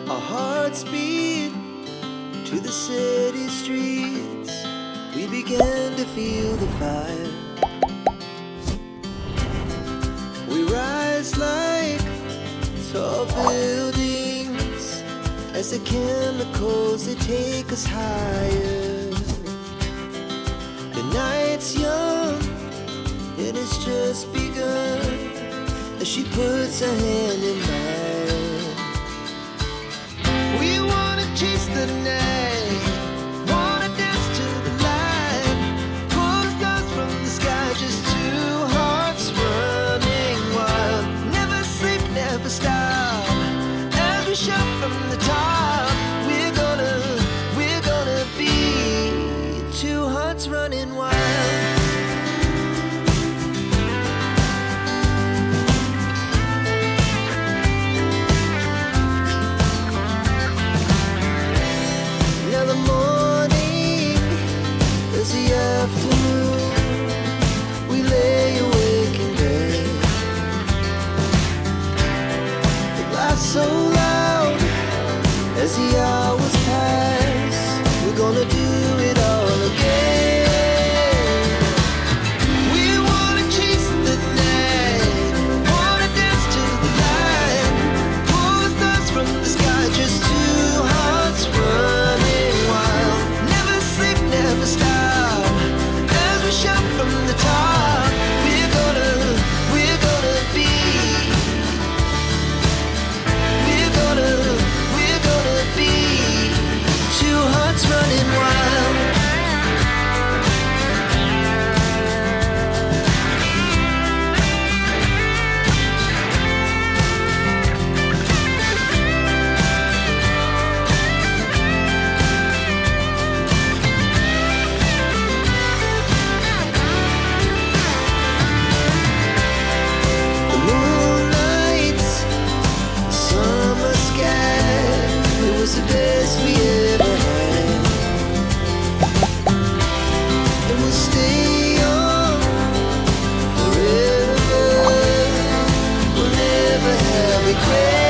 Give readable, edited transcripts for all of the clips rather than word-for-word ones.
Our hearts beat to the city streets. We began to feel the fire. We rise like tall buildings as the chemicals, they take us higher. The night's young, it has just begun as she puts her hand in mine. We wanna chase the night, wanna dance to the light, pull the stars from the sky, just two hearts running wild. Never sleep, never stop, as we shout from the top. We're gonna be two hearts running wild. So loud as the hours pass, we're gonna do it all again. We wanna chase the night, wanna dance to the light, pull the stars from the sky, just two hearts running wild. Never sleep, never stop, as we shout from the top. We're gonna be. We're gonna be two hearts running wild. The moonlight, summer sky, it was the best we ever had. And we'll stay on forever. We'll never have regrets.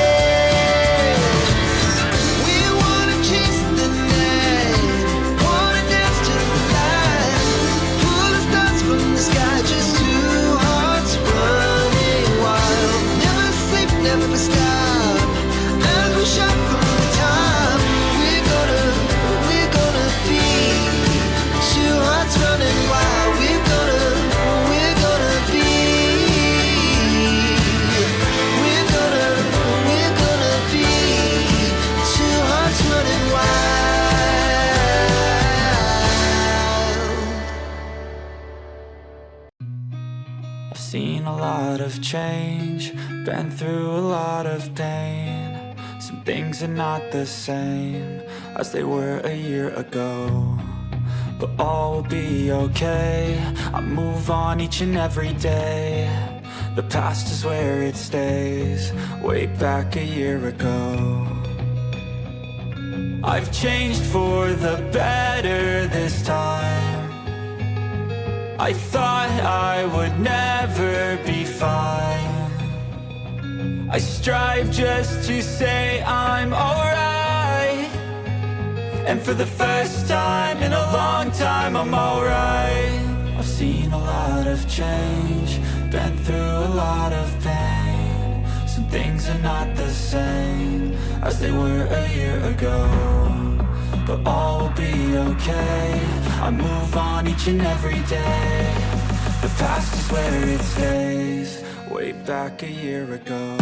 We wanna chase the night, wanna dance to the light, pull the stars from the sky, just two hearts running wild. Never sleep, never stop, as we shout from the top. We're gonna be two hearts running wild. We're gonna be. We're gonna be two hearts running wild. I've seen a lot of change, been through a lot of pain. Some things are not the same as they were a year ago, but all will be okay. I move on each and every day. The past is where it stays, way back a year ago. I've changed for the better this time. I thought I would never be fine. I strive just to say I'm alright, and for the first time in a long time I'm alright. I've seen a lot of change, been through a lot of pain. Some things are not the same as they were a year ago, but all will be okay. I move on each and every day. The past is where it stays, way back a year ago.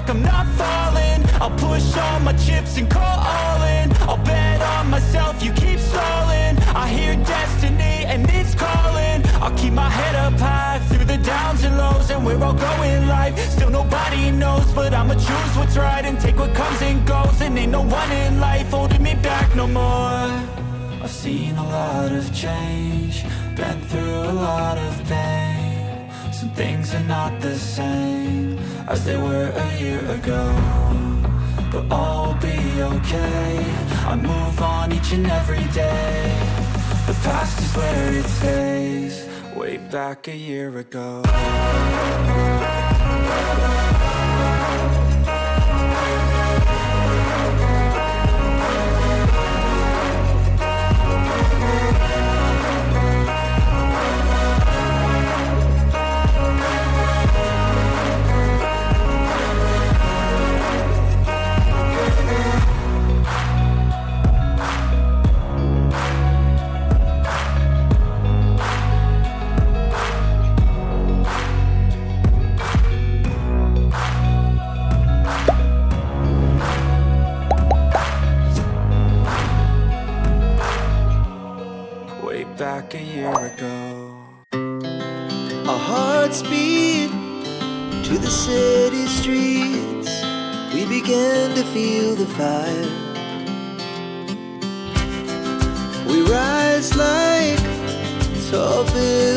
I'm not falling, I'll push all my chips and call all in. I'll bet on myself, you keep stalling. I hear destiny and it's calling. I'll keep my head up high through the downs and lows, and where I'll go in life, still nobody knows. But I'ma choose what's right and take what comes and goes, and ain't no one in life holding me back no more. I've seen a lot of change, been through a lot of pain. things are not the same as they were a year ago, but all will be okay. I move on each and every day. The past is where it stays, way back a year ago. Back a year ago. Our hearts beat to the city streets. We began to feel the fire. We rise like tall buildings.